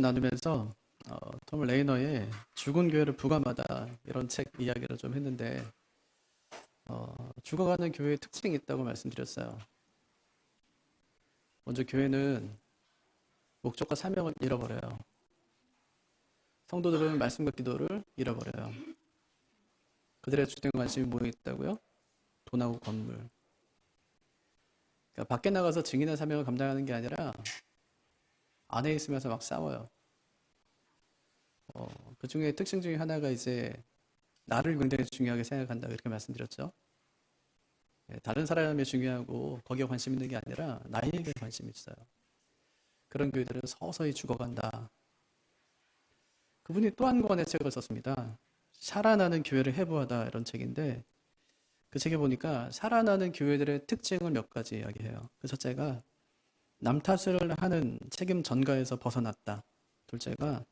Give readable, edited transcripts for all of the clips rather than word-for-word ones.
나누면서 톰 레이너의 죽은 교회를 부감하다 이런 책 이야기를 좀 했는데 죽어가는 교회의 특징이 있다고 말씀드렸어요. 먼저 교회는 목적과 사명을 잃어버려요. 성도들은 말씀과 기도를 잃어버려요. 그들의 주된 관심이 뭐에 있다고요? 돈하고 건물. 그러니까 밖에 나가서 증인의 사명을 감당하는 게 아니라 안에 있으면서 막 싸워요. 그 중에 특징 중에 하나가 이제 나를 굉장히 중요하게 생각한다 이렇게 말씀드렸죠. 다른 사람이 중요하고 거기에 관심 있는 게 아니라 나에게 관심이 있어요. 그런 교회들은 서서히 죽어간다. 그분이 또 한 권의 책을 썼습니다. 살아나는 교회를 해부하다 이런 책인데 그 책에 보니까 살아나는 교회들의 특징을 몇 가지 이야기해요. 그 첫째가 남 탓을 하는 책임 전가에서 벗어났다. 둘째가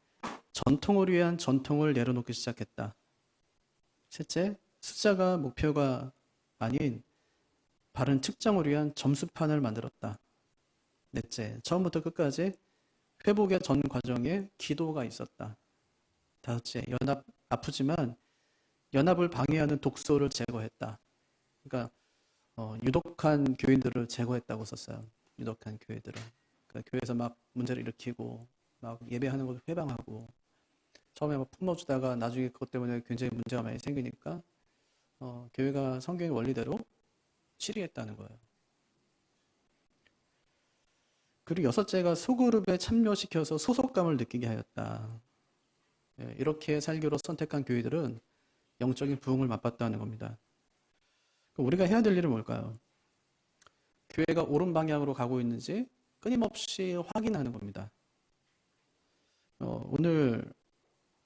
전통을 위한 전통을 내려놓기 시작했다. 셋째, 숫자가 목표가 아닌 바른 측정을 위한 점수판을 만들었다. 넷째, 처음부터 끝까지 회복의 전 과정에 기도가 있었다. 다섯째, 아프지만 연합을 방해하는 독소를 제거했다. 그러니까 유독한 교인들을 제거했다고 썼어요. 유독한 교회들을. 그러니까 교회에서 막 문제를 일으키고 막 예배하는 것을 회방하고 처음에 막 품어주다가 나중에 그것 때문에 굉장히 문제가 많이 생기니까 교회가 성경의 원리대로 치리했다는 거예요. 그리고 여섯째가 소그룹에 참여시켜서 소속감을 느끼게 하였다. 이렇게 살기로 선택한 교회들은 영적인 부흥을 맛봤다는 겁니다. 우리가 해야 될 일은 뭘까요? 교회가 옳은 방향으로 가고 있는지 끊임없이 확인하는 겁니다. 오늘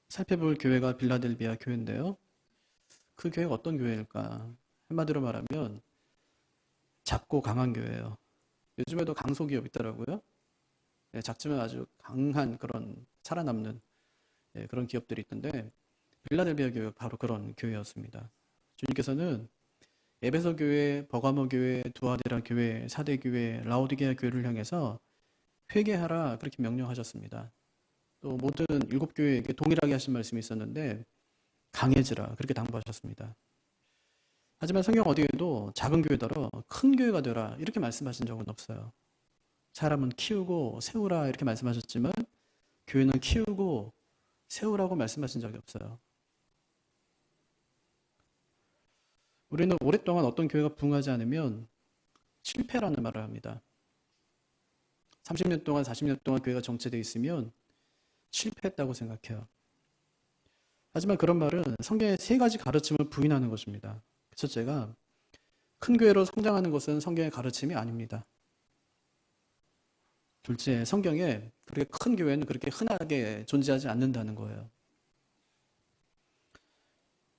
살펴볼 교회가 빌라델비아 교회인데요. 그 교회가 어떤 교회일까? 한마디로 말하면 작고 강한 교회예요. 요즘에도 강소기업 있더라고요. 작지만 아주 강한 그런 살아남는 그런 기업들이 있던데 빌라델비아 교회가 바로 그런 교회였습니다. 주님께서는 에베소 교회, 버가모 교회, 두아데라 교회, 사대 교회, 라오디게아 교회를 향해서 회개하라 그렇게 명령하셨습니다. 또 모든 7교회에게 동일하게 하신 말씀이 있었는데 강해지라 그렇게 당부하셨습니다. 하지만 성경 어디에도 작은 교회더러 큰 교회가 되라 이렇게 말씀하신 적은 없어요. 사람은 키우고 세우라 이렇게 말씀하셨지만 교회는 키우고 세우라고 말씀하신 적이 없어요. 우리는 오랫동안 어떤 교회가 부흥하지 않으면 실패라는 말을 합니다. 30년 동안 40년 동안 교회가 정체되어 있으면 실패했다고 생각해요. 하지만 그런 말은 성경의 3가지 가르침을 부인하는 것입니다. 첫째가 큰 교회로 성장하는 것은 성경의 가르침이 아닙니다. 둘째, 성경에 그렇게 큰 교회는 그렇게 흔하게 존재하지 않는다는 거예요.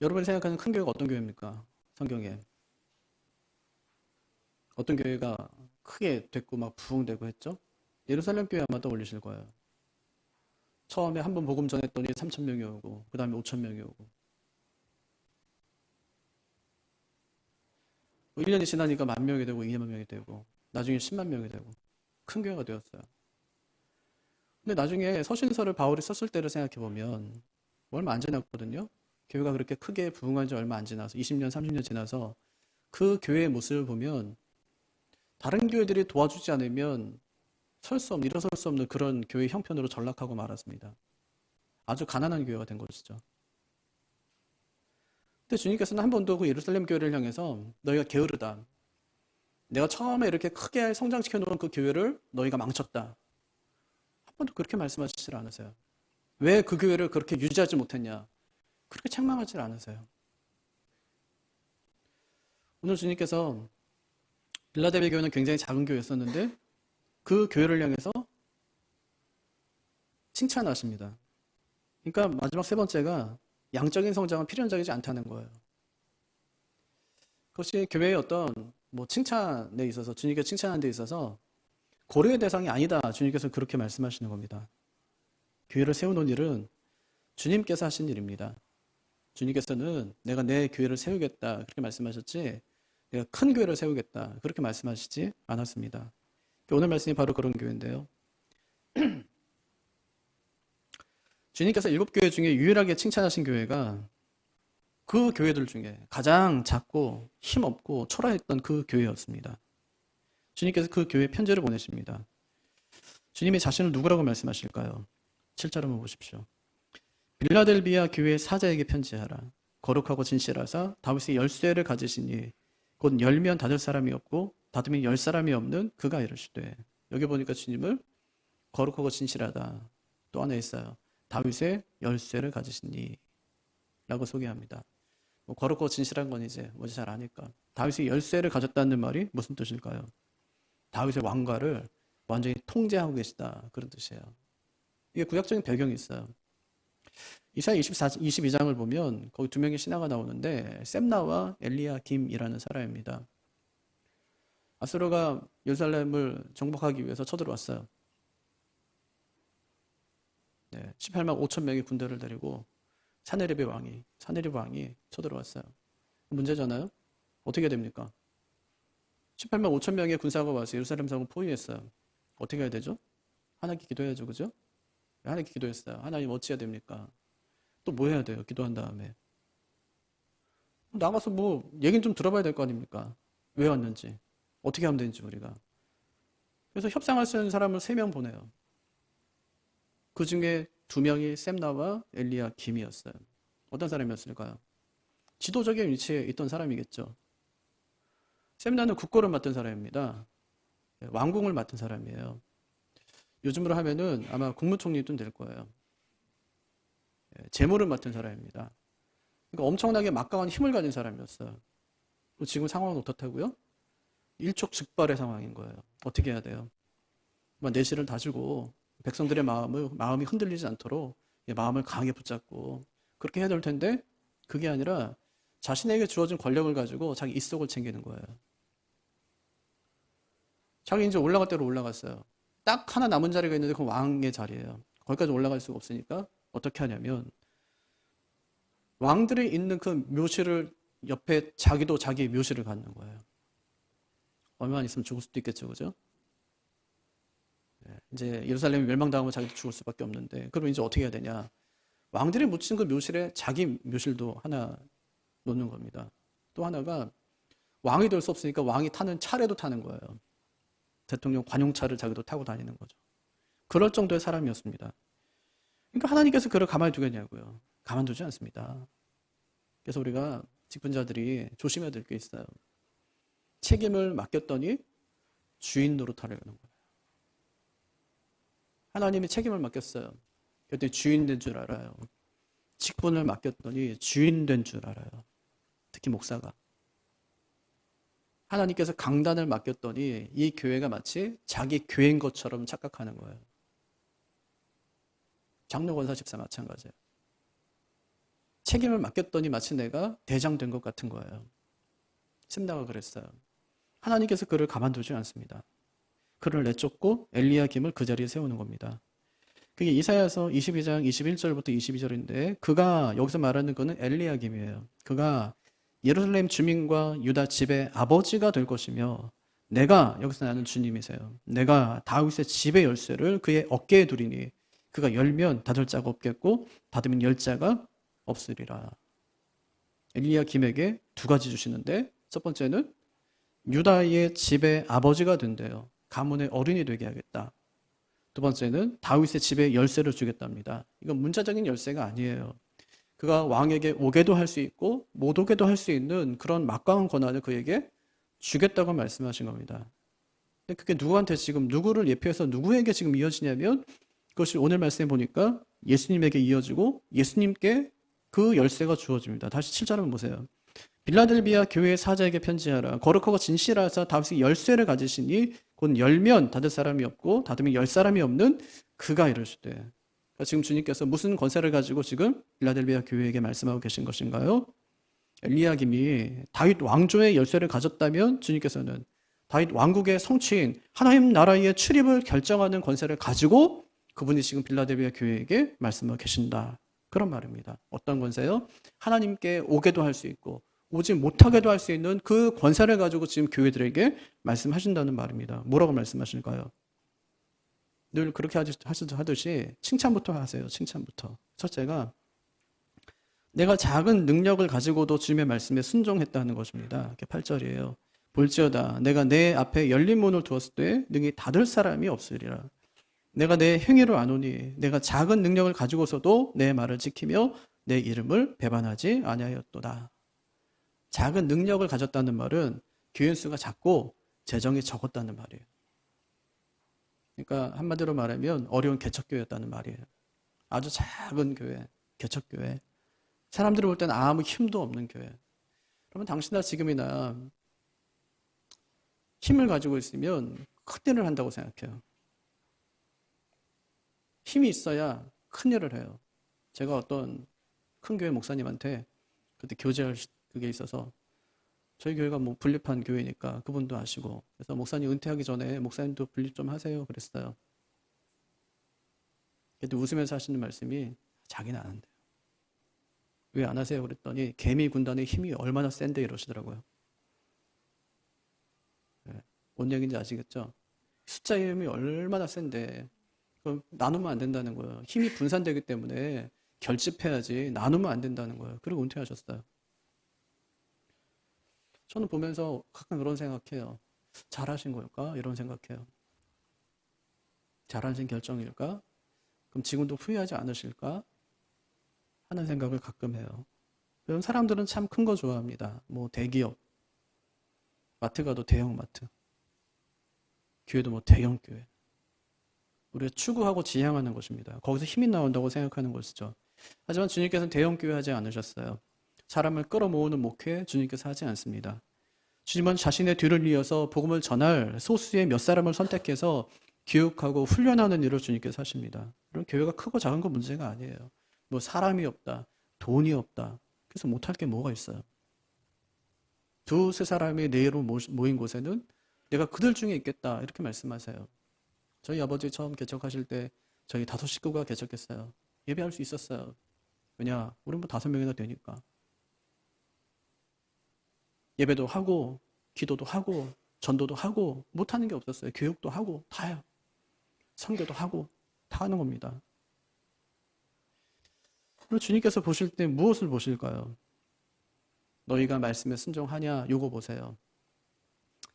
여러분이 생각하는 큰 교회가 어떤 교회입니까? 성경에 어떤 교회가 크게 됐고 막 부흥되고 했죠? 예루살렘 교회 아마 떠올리실 거예요. 처음에 한 번 복음 전했더니 3,000명이 오고 그 다음에 5,000명이 오고 1년이 지나니까 10,000명이 되고 2만 명이 되고 나중에 10만 명이 되고 큰 교회가 되었어요. 근데 나중에 서신서를 바울이 썼을 때를 생각해보면 얼마 안 지났거든요. 교회가 그렇게 크게 부흥한 지 얼마 안 지나서 20년, 30년 지나서 그 교회의 모습을 보면 다른 교회들이 도와주지 않으면 일어설 수 없는 그런 교회 형편으로 전락하고 말았습니다. 아주 가난한 교회가 된 것이죠. 근데 주님께서는 한 번도 그 예루살렘 교회를 향해서 너희가 게으르다. 내가 처음에 이렇게 크게 성장시켜 놓은 그 교회를 너희가 망쳤다. 한 번도 그렇게 말씀하시질 않으세요. 왜 그 교회를 그렇게 유지하지 못했냐? 그렇게 책망하지 않으세요. 오늘 주님께서 빌라델비아 교회는 굉장히 작은 교회였었는데 그 교회를 향해서 칭찬하십니다. 그러니까 마지막 3번째가 양적인 성장은 필연적이지 않다는 거예요. 그것이 교회의 어떤 칭찬에 있어서 주님께서 칭찬하는 데 있어서 고려의 대상이 아니다. 주님께서 그렇게 말씀하시는 겁니다. 교회를 세우는 일은 주님께서 하신 일입니다. 주님께서는 내가 내 교회를 세우겠다 그렇게 말씀하셨지 내가 큰 교회를 세우겠다 그렇게 말씀하시지 않았습니다. 오늘 말씀이 바로 그런 교회인데요. 주님께서 7교회 중에 유일하게 칭찬하신 교회가 그 교회들 중에 가장 작고 힘없고 초라했던 그 교회였습니다. 주님께서 그 교회에 편지를 보내십니다. 주님이 자신을 누구라고 말씀하실까요? 7절 한번 보십시오. 빌라델비아 교회 사자에게 편지하라. 거룩하고 진실하사 다윗의 열쇠를 가지시니 곧 열면 닫을 사람이 없고 닫으면 열 사람이 없는 그가 이르시되. 여기 보니까 주님을 거룩하고 진실하다. 또 하나 있어요. 다윗의 열쇠를 가지시니 라고 소개합니다. 거룩하고 진실한 건 이제 뭔지 잘 아니까. 다윗의 열쇠를 가졌다는 말이 무슨 뜻일까요? 다윗의 왕가를 완전히 통제하고 계시다. 그런 뜻이에요. 이게 구약적인 배경이 있어요. 이사야 22장을 보면 거기 두 명의 신하가 나오는데 셈나와 엘리야김이라는 사람입니다. 아수르가 예루살렘을 정복하기 위해서 쳐들어왔어요. 18만 5천 명의 군대를 데리고 사네립 왕이 쳐들어왔어요. 문제잖아요. 어떻게 됩니까? 18만 5천 명의 군사가 와서 예루살렘 성을 포위했어요. 어떻게 해야 되죠? 하나님께 기도해야죠. 그죠? 하나님께 기도했어요. 하나님 어찌 해야 됩니까? 또 뭐 해야 돼요? 기도한 다음에. 나가서 뭐 얘기는 좀 들어봐야 될 거 아닙니까? 왜 왔는지. 어떻게 하면 되는지 우리가. 그래서 협상할 수 있는 사람을 3명 보내요. 그 중에 2명이 셈나와 엘리야김이었어요. 어떤 사람이었을까요? 지도적인 위치에 있던 사람이겠죠. 셈나는 국고를 맡은 사람입니다. 왕궁을 맡은 사람이에요. 요즘으로 하면은 아마 국무총리도 될 거예요. 재무를 맡은 사람입니다. 그러니까 엄청나게 막강한 힘을 가진 사람이었어요. 지금 상황은 어떻다고요? 일촉즉발의 상황인 거예요. 어떻게 해야 돼요? 내실을 다지고 백성들의 마음이 흔들리지 않도록 마음을 강하게 붙잡고 그렇게 해야 될 텐데 그게 아니라 자신에게 주어진 권력을 가지고 자기 입속을 챙기는 거예요. 자기 이제 올라갈 대로 올라갔어요. 딱 하나 남은 자리가 있는데 그 왕의 자리예요. 거기까지 올라갈 수가 없으니까 어떻게 하냐면 왕들이 있는 그 묘실을 옆에 자기도 자기 묘실을 갖는 거예요. 얼마나 있으면 죽을 수도 있겠죠. 그죠? 이제 예루살렘이 멸망당하면 자기도 죽을 수밖에 없는데 그럼 이제 어떻게 해야 되냐. 왕들이 묻힌 그 묘실에 자기 묘실도 하나 놓는 겁니다. 또 하나가 왕이 될 수 없으니까 왕이 타는 차례도 타는 거예요. 대통령 관용차를 자기도 타고 다니는 거죠. 그럴 정도의 사람이었습니다. 그러니까 하나님께서 그를 가만히 두겠냐고요. 가만두지 않습니다. 그래서 우리가 직분자들이 조심해야 될 게 있어요. 책임을 맡겼더니 주인 노릇하려는 거예요. 하나님이 책임을 맡겼어요. 그랬더니 주인 된 줄 알아요. 직분을 맡겼더니 주인 된 줄 알아요. 특히 목사가. 하나님께서 강단을 맡겼더니 이 교회가 마치 자기 교회인 것처럼 착각하는 거예요. 장로 권사 집사 마찬가지예요. 책임을 맡겼더니 마치 내가 대장 된 것 같은 거예요. 셈나가 그랬어요. 하나님께서 그를 가만두지 않습니다. 그를 내쫓고 엘리야김을 그 자리에 세우는 겁니다. 그게 이사야서 22장 21절부터 22절인데 그가 여기서 말하는 거는 엘리야김이에요. 그가 예루살렘 주민과 유다 집의 아버지가 될 것이며 내가 여기서 나는 주님이세요. 내가 다윗의 집의 열쇠를 그의 어깨에 두리니 그가 열면 닫을 자가 없겠고 닫으면 열 자가 없으리라. 엘리야김에게 2가지 주시는데 첫 번째는 유다의 집의 아버지가 된대요. 가문의 어른이 되게 하겠다. 두 번째는 다윗의 집의 열쇠를 주겠답니다. 이건 문자적인 열쇠가 아니에요. 그가 왕에게 오게도 할 수 있고 못 오게도 할 수 있는 그런 막강한 권한을 그에게 주겠다고 말씀하신 겁니다. 근데 그게 누구한테 지금 누구를 예표해서 누구에게 지금 이어지냐면 그것이 오늘 말씀해 보니까 예수님에게 이어지고 예수님께 그 열쇠가 주어집니다. 다시 7절 한번 보세요. 빌라델비아 교회의 사자에게 편지하라. 거룩하고 진실하사 다윗의 열쇠를 가지시니 곧 열면 닫을 사람이 없고 닫으면 열 사람이 없는 그가 이르시되. 그러니까 지금 주님께서 무슨 권세를 가지고 지금 빌라델비아 교회에게 말씀하고 계신 것인가요? 엘리야김이 다윗 왕조의 열쇠를 가졌다면 주님께서는 다윗 왕국의 성취인 하나님 나라의 출입을 결정하는 권세를 가지고 그분이 지금 빌라델비아 교회에게 말씀하고 계신다. 그런 말입니다. 어떤 권세요? 하나님께 오게도 할 수 있고 오지 못하게도 할 수 있는 그 권세를 가지고 지금 교회들에게 말씀하신다는 말입니다. 뭐라고 말씀하실까요? 늘 그렇게 하듯이 칭찬부터 하세요. 칭찬부터. 첫째가 내가 작은 능력을 가지고도 주님의 말씀에 순종했다는 것입니다. 이렇게 8절이에요. 볼지어다 내가 내 앞에 열린 문을 두었을 때 능히 닫을 사람이 없으리라. 내가 내 행위를 아노니 내가 작은 능력을 가지고서도 내 말을 지키며 내 이름을 배반하지 아니하였도다. 작은 능력을 가졌다는 말은 교인 수가 작고 재정이 적었다는 말이에요. 그러니까 한마디로 말하면 어려운 개척교회였다는 말이에요. 아주 작은 교회, 개척교회. 사람들이 볼 때는 아무 힘도 없는 교회. 그러면 당신이나 지금이나 힘을 가지고 있으면 큰 일을 한다고 생각해요. 힘이 있어야 큰 일을 해요. 제가 어떤 큰 교회 목사님한테 그때 교제할 그게 있어서 저희 교회가 뭐 분립한 교회니까 그분도 아시고 그래서 목사님 은퇴하기 전에 목사님도 분립 좀 하세요 그랬어요. 근데 웃으면서 하시는 말씀이 자기는 안 한대요. 왜 안 하세요 그랬더니 개미 군단의 힘이 얼마나 센데 이러시더라고요. 네. 뭔 얘기인지 아시겠죠? 숫자의 힘이 얼마나 센데 그럼 나누면 안 된다는 거예요. 힘이 분산되기 때문에 결집해야지 나누면 안 된다는 거예요. 그리고 은퇴하셨어요. 저는 보면서 가끔 그런 생각해요. 잘하신 걸까? 이런 생각해요. 잘하신 결정일까? 그럼 지금도 후회하지 않으실까? 하는 생각을 가끔 해요. 그런 사람들은 참 큰 거 좋아합니다. 뭐 대기업, 마트 가도 대형 마트, 교회도 뭐 대형 교회. 우리가 추구하고 지향하는 것입니다. 거기서 힘이 나온다고 생각하는 것이죠. 하지만 주님께서는 대형 교회 하지 않으셨어요. 사람을 끌어모으는 목회 주님께서 하지 않습니다. 주님은 자신의 뒤를 이어서 복음을 전할 소수의 몇 사람을 선택해서 교육하고 훈련하는 일을 주님께서 하십니다. 그럼 교회가 크고 작은 건 문제가 아니에요. 뭐 사람이 없다, 돈이 없다. 그래서 못할 게 뭐가 있어요. 두세 사람이 내 이름으로 모인 곳에는 내가 그들 중에 있겠다 이렇게 말씀하세요. 저희 아버지 처음 개척하실 때 저희 5 식구가 개척했어요. 예배할 수 있었어요. 왜냐? 우리 뭐 5명이나 되니까. 예배도 하고 기도도 하고 전도도 하고 못하는 게 없었어요. 교육도 하고 다요. 선교도 하고 다 하는 겁니다. 그리고 주님께서 보실 때 무엇을 보실까요? 너희가 말씀에 순종하냐? 요거 보세요.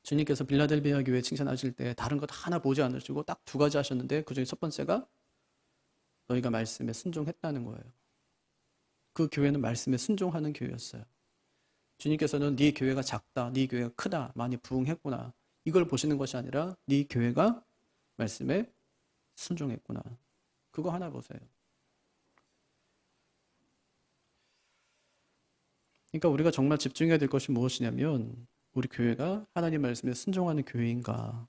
주님께서 빌라델비아 교회 칭찬하실 때 다른 것 하나 보지 않으시고 딱 2가지 하셨는데 그중에 첫 번째가 너희가 말씀에 순종했다는 거예요. 그 교회는 말씀에 순종하는 교회였어요. 주님께서는 네 교회가 작다, 네 교회가 크다, 많이 부흥했구나 이걸 보시는 것이 아니라 네 교회가 말씀에 순종했구나. 그거 하나 보세요. 그러니까 우리가 정말 집중해야 될 것이 무엇이냐면 우리 교회가 하나님 말씀에 순종하는 교회인가,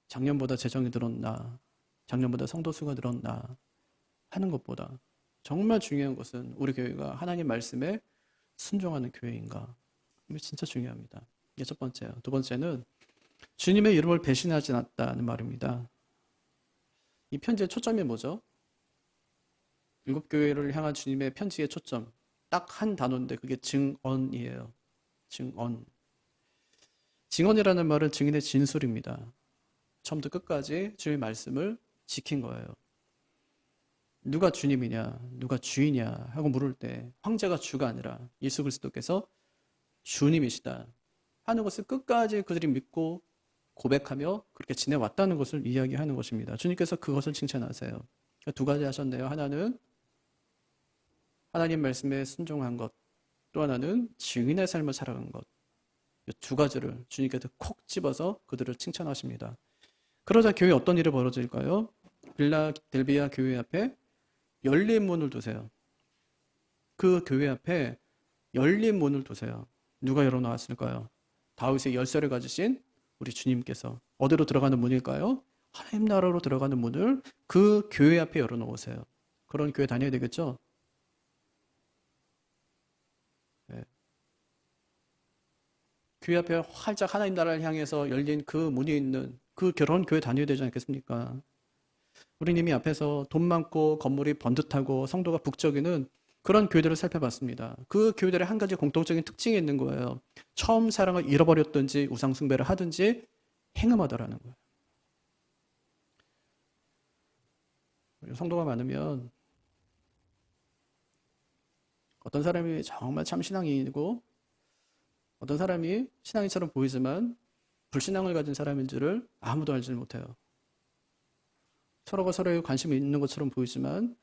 작년보다 재정이 늘었나, 작년보다 성도 수가 늘었나 하는 것보다 정말 중요한 것은 우리 교회가 하나님 말씀에 순종하는 교회인가. 이게 진짜 중요합니다. 이게 첫 번째예요. 두 번째는 주님의 이름을 배신하지 않았다는 말입니다. 이 편지의 초점이 뭐죠? 7교회를 향한 주님의 편지의 초점. 딱 한 단어인데 그게 증언이에요. 증언. 증언이라는 말은 증인의 진술입니다. 처음부터 끝까지 주님의 말씀을 지킨 거예요. 누가 주님이냐, 누가 주이냐 하고 물을 때 황제가 주가 아니라 예수 그리스도께서 주님이시다 하는 것을 끝까지 그들이 믿고 고백하며 그렇게 지내왔다는 것을 이야기하는 것입니다. 주님께서 그것을 칭찬하세요. 2가지 하셨네요. 하나는 하나님 말씀에 순종한 것, 또 하나는 증인의 삶을 살아간 것. 이 2가지를 주님께서 콕 집어서 그들을 칭찬하십니다. 그러자 교회에 어떤 일이 벌어질까요? 빌라델비아 교회 앞에 열린 문을 두세요. 그 교회 앞에 열린 문을 두세요. 누가 열어놓았을까요? 다윗의 열쇠를 가지신 우리 주님께서. 어디로 들어가는 문일까요? 하나님 나라로 들어가는 문을 그 교회 앞에 열어놓으세요. 그런 교회 다녀야 되겠죠? 네. 교회 앞에 활짝 하나님 나라를 향해서 열린 그 문이 있는 그런 교회 다녀야 되지 않겠습니까? 우리 님이 앞에서 돈 많고 건물이 번듯하고 성도가 북적이는 그런 교회들을 살펴봤습니다. 그 교회들의 한 가지 공통적인 특징이 있는 거예요. 처음 사랑을 잃어버렸든지 우상숭배를 하든지 행음하더라는 거예요. 성도가 많으면 어떤 사람이 정말 참 신앙인이고 어떤 사람이 신앙인처럼 보이지만 불신앙을 가진 사람인 줄을 아무도 알지 못해요. 서로가 서로에게 관심이 있는 것처럼 보이지만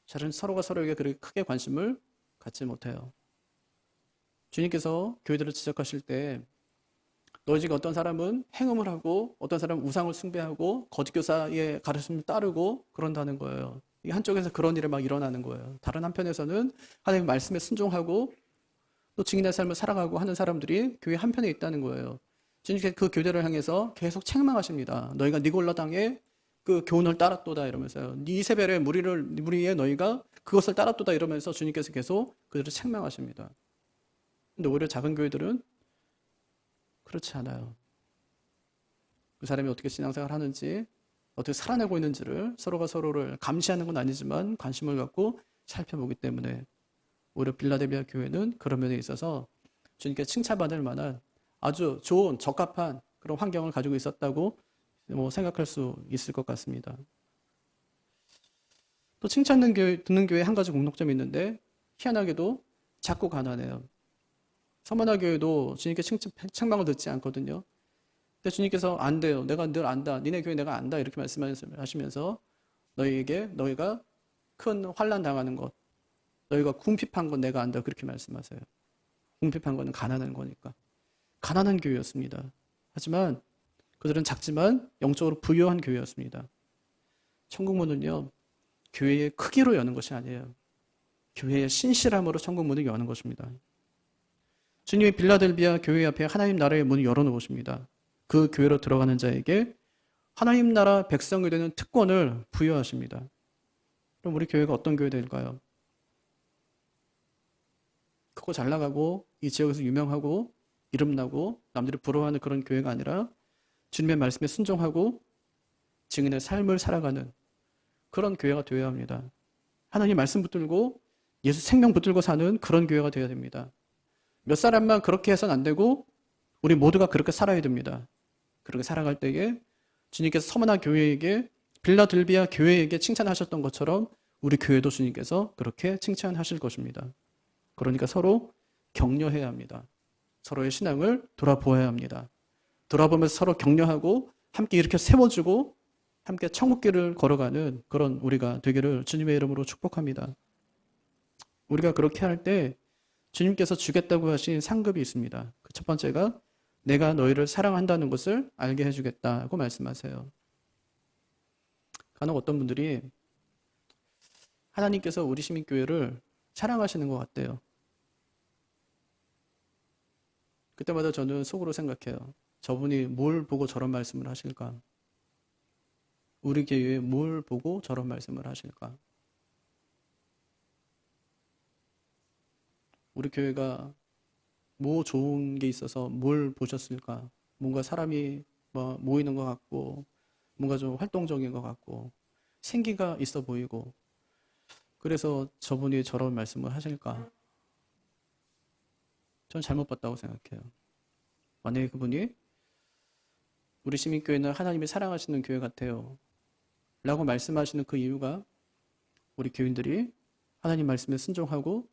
사실은 서로가 서로에게 그렇게 크게 관심을 갖지 못해요. 주님께서 교회들을 지적하실 때 너희 중에 어떤 사람은 행음을 하고 어떤 사람은 우상을 숭배하고 거짓 교사의 가르침을 따르고 그런다는 거예요. 이 한쪽에서 그런 일이 막 일어나는 거예요. 다른 한편에서는 하나님의 말씀에 순종하고 또 증인의 삶을 살아가고 하는 사람들이 교회 한편에 있다는 거예요. 주님께서 그 교회를 향해서 계속 책망하십니다. 너희가 니골라 당의 그 교훈을 따랐도다 이러면서요. 네 이세벨의 무리에 너희가 그것을 따랐도다 이러면서 주님께서 계속 그들을 책망하십니다. 근데 오히려 작은 교회들은 그렇지 않아요. 그 사람이 어떻게 신앙생활을 하는지 어떻게 살아내고 있는지를 서로가 서로를 감시하는 건 아니지만 관심을 갖고 살펴보기 때문에 오히려 빌라델비아 교회는 그런 면에 있어서 주님께 칭찬받을 만한 아주 좋은 적합한 그런 환경을 가지고 있었다고 생각할 수 있을 것 같습니다. 또 칭찬 듣는 교회에 한 가지 공통점이 있는데 희한하게도 작고 가난해요. 서머나 교회도 주님께 책망을 듣지 않거든요. 근데 주님께서 안 돼요. 내가 늘 안다. 니네 교회 내가 안다. 이렇게 말씀하시면서 너희가 큰 환난 당하는 것, 너희가 궁핍한 건 내가 안다. 그렇게 말씀하세요. 궁핍한 거는 가난한 거니까. 가난한 교회였습니다. 하지만 그들은 작지만 영적으로 부유한 교회였습니다. 천국 문은요, 교회의 크기로 여는 것이 아니에요. 교회의 신실함으로 천국 문을 여는 것입니다. 주님이 빌라델비아 교회 앞에 하나님 나라의 문을 열어놓으십니다. 그 교회로 들어가는 자에게 하나님 나라 백성이 되는 특권을 부여하십니다. 그럼 우리 교회가 어떤 교회 될까요? 크고 잘 나가고 이 지역에서 유명하고 이름나고 남들이 부러워하는 그런 교회가 아니라 주님의 말씀에 순종하고 증인의 삶을 살아가는 그런 교회가 되어야 합니다. 하나님 말씀 붙들고 예수 생명 붙들고 사는 그런 교회가 되어야 됩니다. 몇 사람만 그렇게 해서는 안 되고 우리 모두가 그렇게 살아야 됩니다. 그렇게 살아갈 때에 주님께서 서머나 교회에게 빌라델비아 교회에게 칭찬하셨던 것처럼 우리 교회도 주님께서 그렇게 칭찬하실 것입니다. 그러니까 서로 격려해야 합니다. 서로의 신앙을 돌아보아야 합니다. 돌아보면서 서로 격려하고 함께 이렇게 세워주고 함께 천국길을 걸어가는 그런 우리가 되기를 주님의 이름으로 축복합니다. 우리가 그렇게 할 때 주님께서 주겠다고 하신 상급이 있습니다. 그 첫 번째가 내가 너희를 사랑한다는 것을 알게 해주겠다고 말씀하세요. 간혹 어떤 분들이 하나님께서 우리 시민교회를 사랑하시는 것 같대요. 그때마다 저는 속으로 생각해요. 저분이 뭘 보고 저런 말씀을 하실까? 우리 교회에 뭘 보고 저런 말씀을 하실까? 우리 교회가 뭐 좋은 게 있어서 뭘 보셨을까? 뭔가 사람이 모이는 것 같고 뭔가 좀 활동적인 것 같고 생기가 있어 보이고 그래서 저분이 저런 말씀을 하실까? 전 잘못 봤다고 생각해요. 만약에 그분이 우리 시민교회는 하나님이 사랑하시는 교회 같아요 라고 말씀하시는 그 이유가 우리 교인들이 하나님 말씀에 순종하고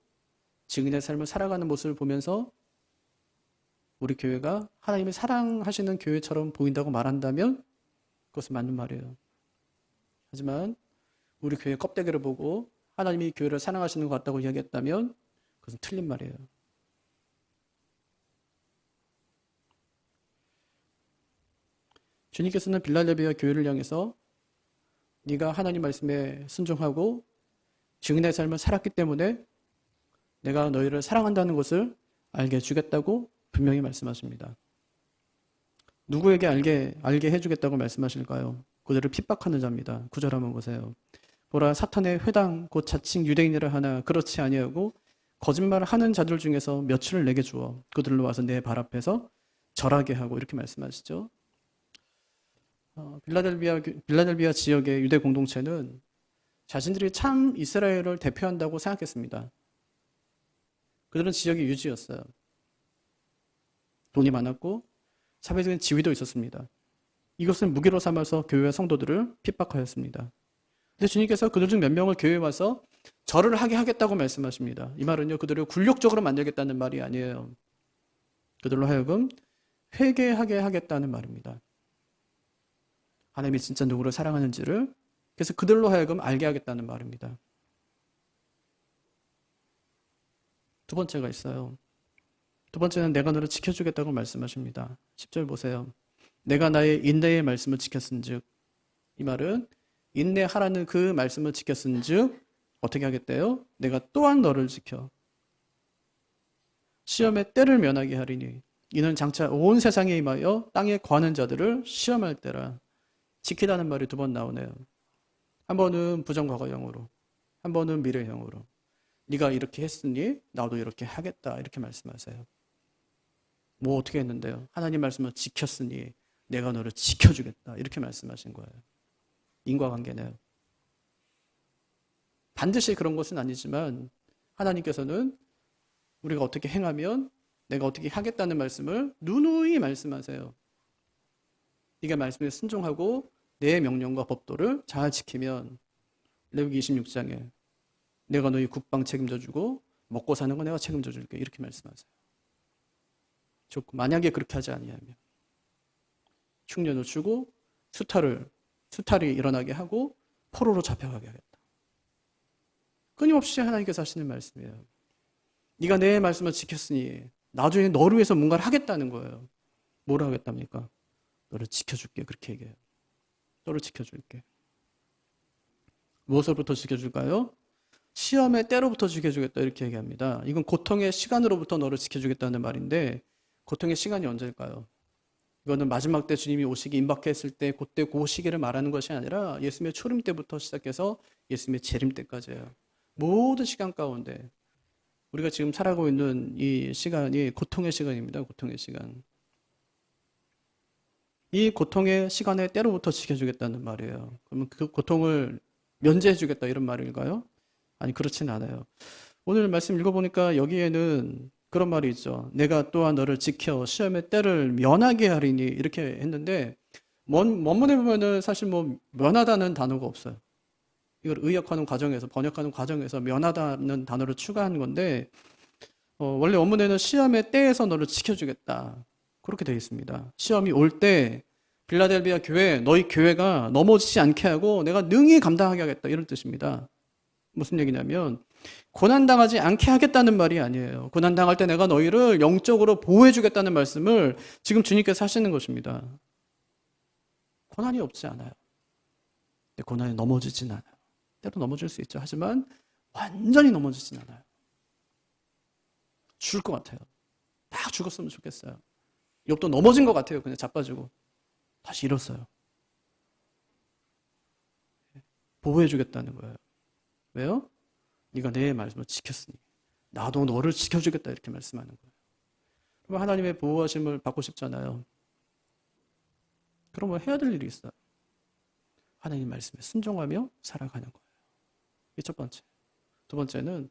증인의 삶을 살아가는 모습을 보면서 우리 교회가 하나님이 사랑하시는 교회처럼 보인다고 말한다면 그것은 맞는 말이에요. 하지만 우리 교회 껍데기를 보고 하나님이 교회를 사랑하시는 것 같다고 이야기했다면 그것은 틀린 말이에요. 주님께서는 빌라델비아 교회를 향해서 네가 하나님 말씀에 순종하고 증인의 삶을 살았기 때문에 내가 너희를 사랑한다는 것을 알게 해주겠다고 분명히 말씀하십니다. 누구에게 알게 해주겠다고 말씀하실까요? 그들을 핍박하는 자입니다. 9절 한번 보세요. 보라 사탄의 회당 곧 자칭 유대인이라 하나 그렇지 아니하고 거짓말을 하는 자들 중에서 몇을 내게 주어 그들로 와서 내 발 앞에서 절하게 하고 이렇게 말씀하시죠. 빌라델비아 지역의 유대 공동체는 자신들이 참 이스라엘을 대표한다고 생각했습니다. 그들은 지역의 유지였어요. 돈이 많았고 사회적인 지위도 있었습니다. 이것을 무기로 삼아서 교회와 성도들을 핍박하였습니다. 근데 주님께서 그들 중 몇 명을 교회에 와서 절을 하게 하겠다고 말씀하십니다. 이 말은요, 그들을 굴욕적으로 만들겠다는 말이 아니에요. 그들로 하여금 회개하게 하겠다는 말입니다. 하나님이 진짜 누구를 사랑하는지를, 그래서 그들로 하여금 알게 하겠다는 말입니다. 두 번째가 있어요. 두 번째는 내가 너를 지켜주겠다고 말씀하십니다. 10절 보세요. 내가 나의 인내의 말씀을 지켰은즉, 이 말은 인내하라는 그 말씀을 지켰은즉 어떻게 하겠대요? 내가 또한 너를 지켜 시험의 때를 면하게 하리니 이는 장차 온 세상에 임하여 땅에 거하는 자들을 시험할 때라. 지키다는 말이 두 번 나오네요. 한 번은 부정과거형으로, 한 번은 미래형으로. 네가 이렇게 했으니 나도 이렇게 하겠다, 이렇게 말씀하세요. 뭐 어떻게 했는데요? 하나님 말씀을 지켰으니 내가 너를 지켜주겠다, 이렇게 말씀하신 거예요. 인과관계네요. 반드시 그런 것은 아니지만 하나님께서는 우리가 어떻게 행하면 내가 어떻게 하겠다는 말씀을 누누이 말씀하세요. 네가 말씀에 순종하고 내 명령과 법도를 잘 지키면 레위기 26장에 내가 너희 국방 책임져 주고 먹고 사는 거 내가 책임져 줄게, 이렇게 말씀하세요. 좋고, 만약에 그렇게 하지 아니하면 흉년을 주고 수탈이 일어나게 하고 포로로 잡혀가게 하겠다. 끊임없이 하나님께서 하시는 말씀이에요. 네가 내 말씀을 지켰으니 나중에 너를 위해서 뭔가를 하겠다는 거예요. 뭘 하겠답니까? 너를 지켜줄게, 그렇게 얘기해요. 너를 지켜줄게. 무엇으로부터 지켜줄까요? 시험의 때로부터 지켜주겠다, 이렇게 얘기합니다. 이건 고통의 시간으로부터 너를 지켜주겠다는 말인데, 고통의 시간이 언제일까요? 이거는 마지막 때 주님이 오시기 임박했을 때 그때 그 시기를 말하는 것이 아니라 예수님의 초림 때부터 시작해서 예수님의 재림 때까지예요. 모든 시간 가운데 우리가 지금 살아가고 있는 이 시간이 고통의 시간입니다. 고통의 시간. 이 고통의 시간의 때로부터 지켜주겠다는 말이에요. 그러면 그 고통을 면제해주겠다, 이런 말일까요? 아니, 그렇지는 않아요. 오늘 말씀 읽어보니까 여기에는 그런 말이 있죠. 내가 또한 너를 지켜 시험의 때를 면하게 하리니, 이렇게 했는데 원문에 보면은 사실 뭐 면하다는 단어가 없어요. 이걸 의역하는 과정에서, 번역하는 과정에서 면하다는 단어를 추가한 건데 원래 원문에는 시험의 때에서 너를 지켜주겠다, 그렇게 되어 있습니다. 시험이 올 때 빌라델비아 교회, 너희 교회가 넘어지지 않게 하고 내가 능히 감당하게 하겠다, 이런 뜻입니다. 무슨 얘기냐면 고난당하지 않게 하겠다는 말이 아니에요. 고난당할 때 내가 너희를 영적으로 보호해주겠다는 말씀을 지금 주님께서 하시는 것입니다. 고난이 없지 않아요. 근데 고난이 넘어지진 않아요. 때로 넘어질 수 있죠. 하지만 완전히 넘어지진 않아요. 죽을 것 같아요. 딱 죽었으면 좋겠어요. 욥도 넘어진 것 같아요. 그냥 자빠지고 다시 일었어요. 보호해주겠다는 거예요. 왜요? 네가 내 말씀을 지켰으니 나도 너를 지켜주겠다, 이렇게 말씀하는 거예요. 그러면 하나님의 보호하심을 받고 싶잖아요. 그러면 해야 될 일이 있어요. 하나님 말씀에 순종하며 살아가는 거예요. 이게 첫 번째. 두 번째는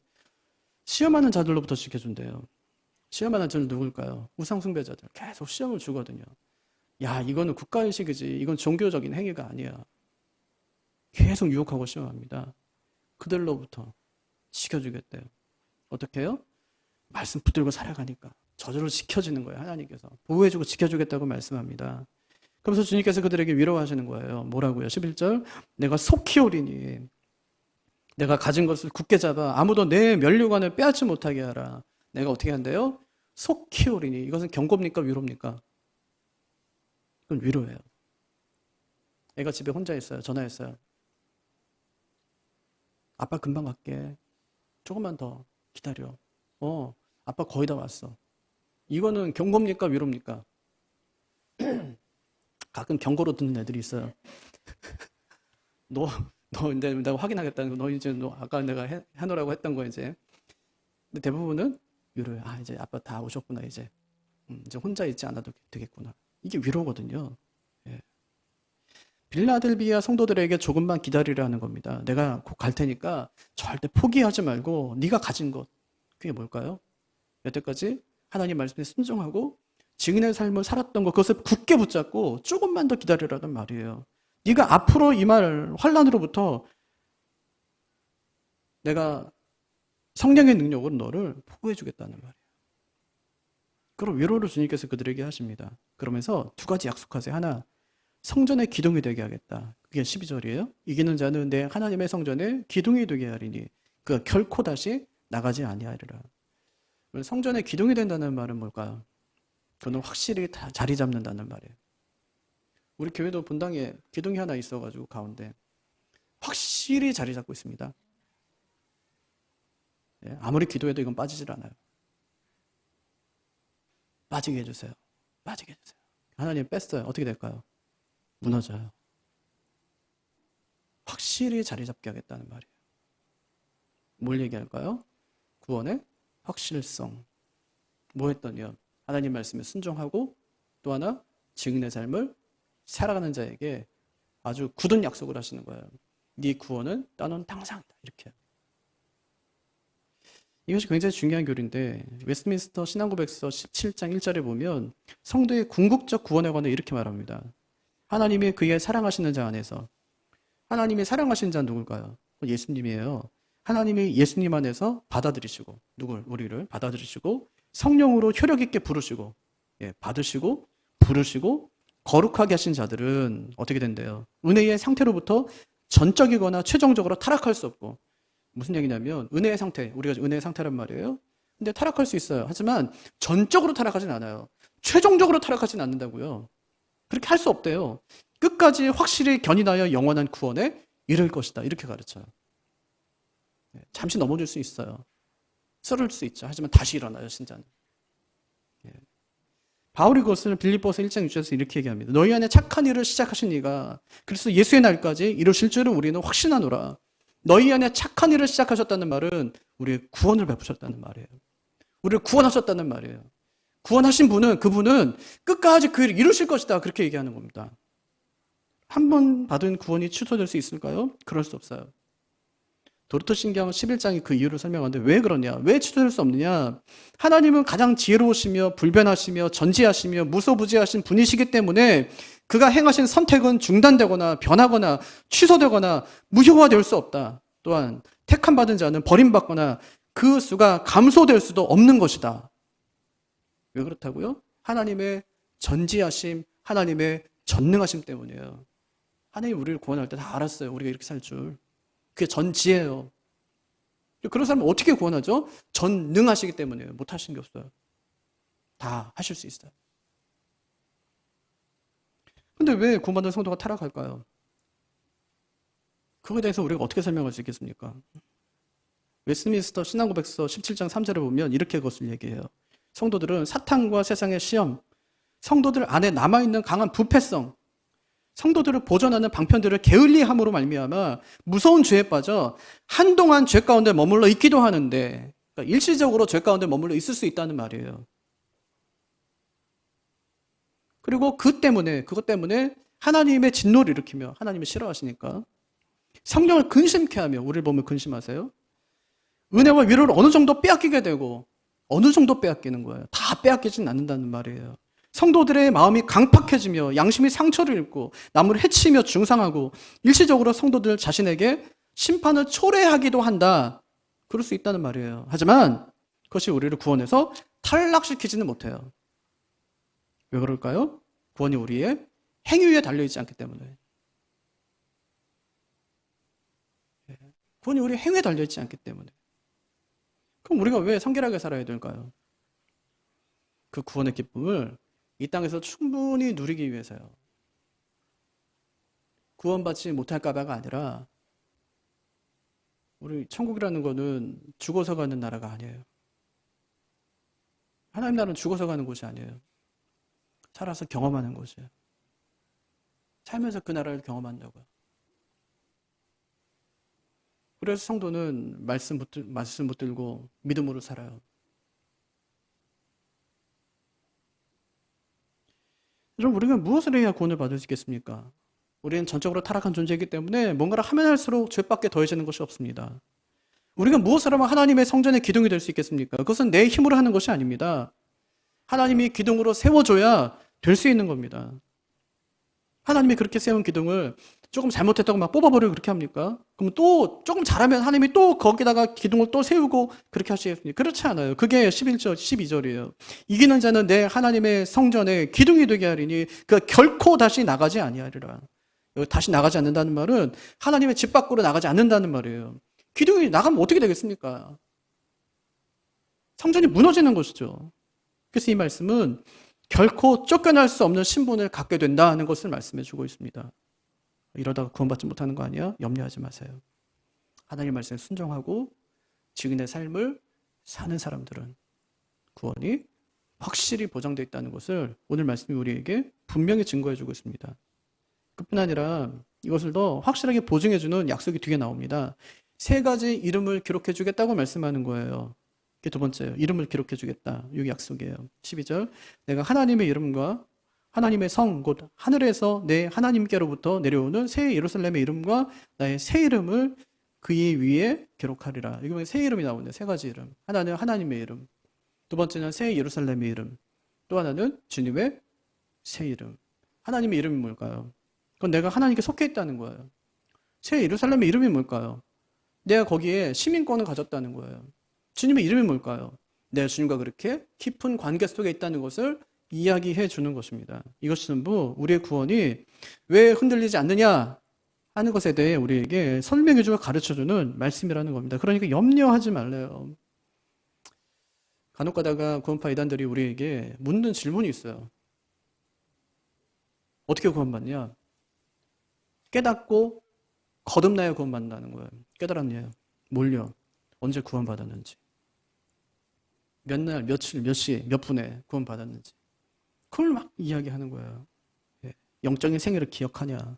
시험하는 자들로부터 지켜준대요. 시험하는 자는 누굴까요? 우상숭배자들. 계속 시험을 주거든요. 야, 이거는 국가의식이지, 이건 종교적인 행위가 아니야. 계속 유혹하고 시험합니다. 그들로부터 지켜주겠대요. 어떻게 해요? 말씀 붙들고 살아가니까 저절로 지켜지는 거예요. 하나님께서 보호해주고 지켜주겠다고 말씀합니다. 그러면서 주님께서 그들에게 위로하시는 거예요. 뭐라고요? 11절, 내가 속히 오리니 내가 가진 것을 굳게 잡아 아무도 내 면류관을 빼앗지 못하게 하라. 내가 어떻게 한대요? 속히 오리니. 이것은 경고입니까? 위로입니까? 이건 위로예요. 애가 집에 혼자 있어요. 전화했어요. 아빠 금방 갈게. 조금만 더 기다려. 아빠 거의 다 왔어. 이거는 경고입니까? 위로입니까? 가끔 경고로 듣는 애들이 있어요. 너 이제 내가 확인하겠다는 거, 너 이제 아까 내가 해놓으라고 했던 거 이제. 근데 대부분은 위로예요. 아, 이제 아빠 다 오셨구나, 이제. 이제 혼자 있지 않아도 되겠구나. 이게 위로거든요. 예. 빌라델비아 성도들에게 조금만 기다리라는 겁니다. 내가 곧 갈 테니까 절대 포기하지 말고 네가 가진 것, 그게 뭘까요? 여태까지 하나님 말씀에 순종하고 증인의 삶을 살았던 것, 그것을 굳게 붙잡고 조금만 더 기다리라는 말이에요. 네가 앞으로 임할 환난으로부터 내가 성령의 능력으로 너를 보호해 주겠다는 말이에요. 그럼 위로를 주님께서 그들에게 하십니다. 그러면서 두 가지 약속하세요. 하나, 성전의 기둥이 되게 하겠다. 그게 12절이에요. 이기는 자는 내 하나님의 성전에 기둥이 되게 하리니 그가 결코 다시 나가지 아니하리라. 성전의 기둥이 된다는 말은 뭘까요? 그는 확실히 다 자리 잡는다는 말이에요. 우리 교회도 본당에 기둥이 하나 있어가지고 가운데 확실히 자리 잡고 있습니다. 아무리 기도해도 이건 빠지질 않아요. 빠지게 해주세요. 빠지게 해주세요. 하나님 뺐어요. 어떻게 될까요? 무너져요. 확실히 자리 잡게 하겠다는 말이에요. 뭘 얘기할까요? 구원의 확실성. 뭐 했더니요? 하나님 말씀에 순종하고 또 하나 증인의 삶을 살아가는 자에게 아주 굳은 약속을 하시는 거예요. 네 구원은 따놓은 당상이다. 이렇게. 이것이 굉장히 중요한 교리인데 웨스트민스터 신앙고백서 17장 1절에 보면 성도의 궁극적 구원에 관해 이렇게 말합니다. 하나님이 그의 사랑하시는 자 안에서. 하나님이 사랑하시는 자는 누굴까요? 예수님이에요. 하나님이 예수님 안에서 받아들이시고 우리를 받아들이시고 성령으로 효력 있게 부르시고 받으시고 부르시고 거룩하게 하신 자들은 어떻게 된대요? 은혜의 상태로부터 전적이거나 최종적으로 타락할 수 없고, 무슨 얘기냐면 은혜의 상태, 우리가 은혜의 상태란 말이에요. 근데 타락할 수 있어요. 하지만 전적으로 타락하진 않아요. 최종적으로 타락하진 않는다고요. 그렇게 할 수 없대요. 끝까지 확실히 견인하여 영원한 구원에 이를 것이다. 이렇게 가르쳐요. 잠시 넘어질 수 있어요. 쓰러질 수 있죠. 하지만 다시 일어나요, 신자는. 바울이 그것을 빌립보서 1장 6절에서 이렇게 얘기합니다. 너희 안에 착한 일을 시작하신 이가 그래서 예수의 날까지 이루실 줄을 우리는 확신하노라. 너희 안에 착한 일을 시작하셨다는 말은 우리의 구원을 베푸셨다는 말이에요. 우리를 구원하셨다는 말이에요. 구원하신 분은, 그분은 끝까지 그 일을 이루실 것이다. 그렇게 얘기하는 겁니다. 한 번 받은 구원이 취소될 수 있을까요? 그럴 수 없어요. 도르토 신경 11장이 그 이유를 설명하는데 왜 그러냐? 왜 취소될 수 없느냐? 하나님은 가장 지혜로우시며 불변하시며 전지하시며 무소부지하신 분이시기 때문에 그가 행하신 선택은 중단되거나 변하거나 취소되거나 무효화될 수 없다. 또한 택함 받은 자는 버림받거나 그 수가 감소될 수도 없는 것이다. 왜 그렇다고요? 하나님의 전지하심, 하나님의 전능하심 때문이에요. 하나님이 우리를 구원할 때 다 알았어요. 우리가 이렇게 살 줄. 그게 전지예요. 그런 사람은 어떻게 구원하죠? 전능하시기 때문이에요. 못하신 게 없어요. 다 하실 수 있어요. 근데 왜 구원받은 성도가 타락할까요? 그거에 대해서 우리가 어떻게 설명할 수 있겠습니까? 웨스트민스터 신앙고백서 17장 3절에 보면 이렇게 그것을 얘기해요. 성도들은 사탄과 세상의 시험, 성도들 안에 남아있는 강한 부패성, 성도들을 보존하는 방편들을 게을리함으로 말미암아 무서운 죄에 빠져 한동안 죄 가운데 머물러 있기도 하는데, 그러니까 일시적으로 죄 가운데 머물러 있을 수 있다는 말이에요. 그리고 그것 때문에 하나님의 진노를 일으키며 하나님을 싫어하시니까 성령을 근심케 하며, 우리를 보면 근심하세요. 은혜와 위로를 어느 정도 빼앗기게 되고, 어느 정도 빼앗기는 거예요. 다 빼앗기진 않는다는 말이에요. 성도들의 마음이 강팍해지며 양심이 상처를 입고 남을 해치며 중상하고 일시적으로 성도들 자신에게 심판을 초래하기도 한다. 그럴 수 있다는 말이에요. 하지만 그것이 우리를 구원해서 탈락시키지는 못해요. 왜 그럴까요? 구원이 우리의 행위에 달려있지 않기 때문에. 구원이 우리의 행위에 달려있지 않기 때문에. 그럼 우리가 왜 성결하게 살아야 될까요? 그 구원의 기쁨을 이 땅에서 충분히 누리기 위해서요. 구원받지 못할까봐가 아니라, 우리 천국이라는 거는 죽어서 가는 나라가 아니에요. 하나님 나라는 죽어서 가는 곳이 아니에요. 살아서 경험하는 곳이에요. 살면서 그 나라를 경험한다고요. 그래서 성도는 말씀 붙들고 믿음으로 살아요. 여러분, 우리가 무엇을 해야 구원을 받을 수 있겠습니까? 우리는 전적으로 타락한 존재이기 때문에 뭔가를 하면 할수록 죄밖에 더해지는 것이 없습니다. 우리가 무엇을 하면 하나님의 성전의 기둥이 될 수 있겠습니까? 그것은 내 힘으로 하는 것이 아닙니다. 하나님이 기둥으로 세워줘야 될 수 있는 겁니다. 하나님이 그렇게 세운 기둥을 조금 잘못했다고 막 뽑아버리고 그렇게 합니까? 그럼 또 조금 잘하면 하나님이 또 거기다가 기둥을 또 세우고 그렇게 하시겠습니까? 그렇지 않아요. 그게 11절, 12절이에요. 이기는 자는 내 하나님의 성전에 기둥이 되게 하리니 그 결코 다시 나가지 아니하리라. 다시 나가지 않는다는 말은 하나님의 집 밖으로 나가지 않는다는 말이에요. 기둥이 나가면 어떻게 되겠습니까? 성전이 무너지는 것이죠. 그래서 이 말씀은 결코 쫓겨날 수 없는 신분을 갖게 된다는 것을 말씀해 주고 있습니다. 이러다가 구원받지 못하는 거 아니야? 염려하지 마세요. 하나님의 말씀에 순종하고 증인의 삶을 사는 사람들은 구원이 확실히 보장되어 있다는 것을 오늘 말씀이 우리에게 분명히 증거해 주고 있습니다. 그뿐 아니라 이것을 더 확실하게 보증해 주는 약속이 뒤에 나옵니다. 3가지 이름을 기록해 주겠다고 말씀하는 거예요. 이게 2번째예요. 이름을 기록해 주겠다. 이게 약속이에요. 12절 내가 하나님의 이름과 하나님의 성 곧 하늘에서 내 하나님께로부터 내려오는 새 예루살렘의 이름과 나의 새 이름을 그의 위에 기록하리라. 이거 새 이름이 나오는데 3가지 이름. 하나는 하나님의 이름, 2번째는 새 예루살렘의 이름, 또 하나는 주님의 새 이름. 하나님의 이름이 뭘까요? 그건 내가 하나님께 속해 있다는 거예요. 새 예루살렘의 이름이 뭘까요? 내가 거기에 시민권을 가졌다는 거예요. 주님의 이름이 뭘까요? 내가 주님과 그렇게 깊은 관계 속에 있다는 것을 이야기해 주는 것입니다. 이것이 전부 우리의 구원이 왜 흔들리지 않느냐 하는 것에 대해 우리에게 설명해 주고 가르쳐 주는 말씀이라는 겁니다. 그러니까 염려하지 말래요. 간혹 가다가 구원파 이단들이 우리에게 묻는 질문이 있어요. 어떻게 구원받냐? 깨닫고 거듭나야 구원받는다는 거예요. 깨달았냐? 뭘요? 언제 구원받았는지, 몇 날, 며칠, 몇 시, 몇 분에 구원받았는지 그걸 막 이야기하는 거예요. 영적인 생애를 기억하냐?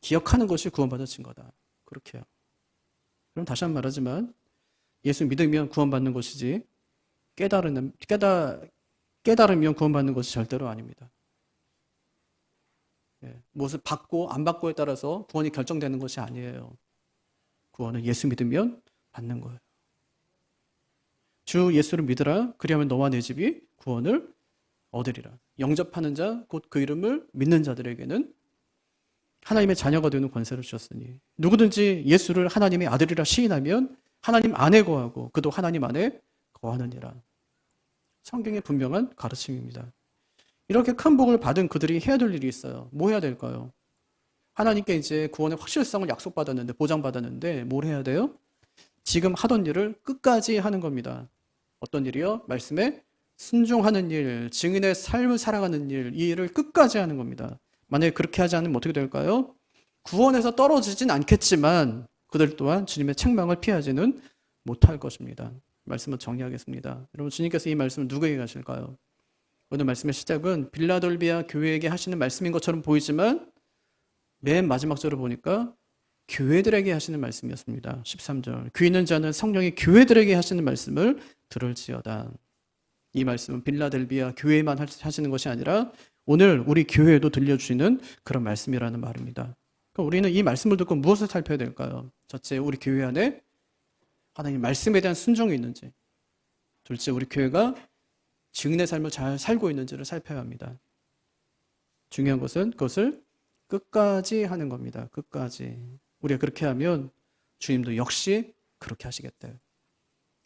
기억하는 것이 구원받은 증거다. 그렇게 해요. 그럼 다시 한번 말하지만 예수 믿으면 구원받는 것이지 깨달으면 구원받는 것이 절대로 아닙니다. 무엇을 받고 안 받고에 따라서 구원이 결정되는 것이 아니에요. 구원은 예수 믿으면 받는 거예요. 주 예수를 믿으라. 그리하면 너와 내 집이 구원을 얻으리라. 영접하는 자, 곧 그 이름을 믿는 자들에게는 하나님의 자녀가 되는 권세를 주셨으니 누구든지 예수를 하나님의 아들이라 시인하면 하나님 안에 거하고 그도 하나님 안에 거하느니라. 성경의 분명한 가르침입니다. 이렇게 큰 복을 받은 그들이 해야 될 일이 있어요. 뭐 해야 될까요? 하나님께 이제 구원의 확실성을 약속받았는데, 보장받았는데 뭘 해야 돼요? 지금 하던 일을 끝까지 하는 겁니다. 어떤 일이요? 말씀에 순종하는 일, 증인의 삶을 살아가는 일, 이 일을 끝까지 하는 겁니다. 만약에 그렇게 하지 않으면 어떻게 될까요? 구원에서 떨어지진 않겠지만 그들 또한 주님의 책망을 피하지는 못할 것입니다. 말씀을 정리하겠습니다. 여러분, 주님께서 이 말씀을 누구에게 하실까요? 오늘 말씀의 시작은 빌라돌비아 교회에게 하시는 말씀인 것처럼 보이지만 맨 마지막 절을 보니까 교회들에게 하시는 말씀이었습니다. 13절 귀 있는 자는 성령이 교회들에게 하시는 말씀을 들을지어다. 이 말씀은 빌라델비아 교회만 하시는 것이 아니라 오늘 우리 교회에도 들려주시는 그런 말씀이라는 말입니다. 그럼 우리는 이 말씀을 듣고 무엇을 살펴야 될까요? 첫째, 우리 교회 안에 하나님 말씀에 대한 순종이 있는지, 둘째, 우리 교회가 증인의 삶을 잘 살고 있는지를 살펴야 합니다. 중요한 것은 그것을 끝까지 하는 겁니다. 끝까지. 우리가 그렇게 하면 주님도 역시 그렇게 하시겠대요.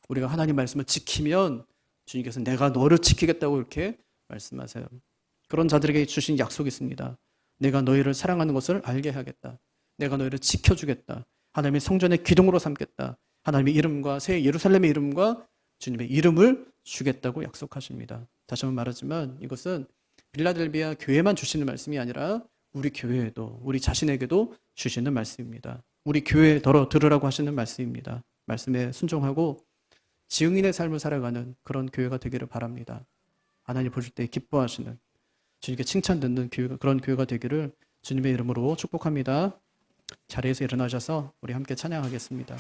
우리가 하나님 말씀을 지키면 주님께서 내가 너를 지키겠다고 이렇게 말씀하세요. 그런 자들에게 주신 약속이 있습니다. 내가 너희를 사랑하는 것을 알게 하겠다. 내가 너희를 지켜주겠다. 하나님의 성전의 기둥으로 삼겠다. 하나님의 이름과 새 예루살렘의 이름과 주님의 이름을 주겠다고 약속하십니다. 다시 한번 말하지만 이것은 빌라델비아 교회만 주시는 말씀이 아니라 우리 교회에도, 우리 자신에게도 주시는 말씀입니다. 우리 교회에 들으라고 하시는 말씀입니다. 말씀에 순종하고 증인의 삶을 살아가는 그런 교회가 되기를 바랍니다. 하나님 보실 때 기뻐하시는, 주님께 칭찬 듣는 교회가, 그런 교회가 되기를 주님의 이름으로 축복합니다. 자리에서 일어나셔서 우리 함께 찬양하겠습니다.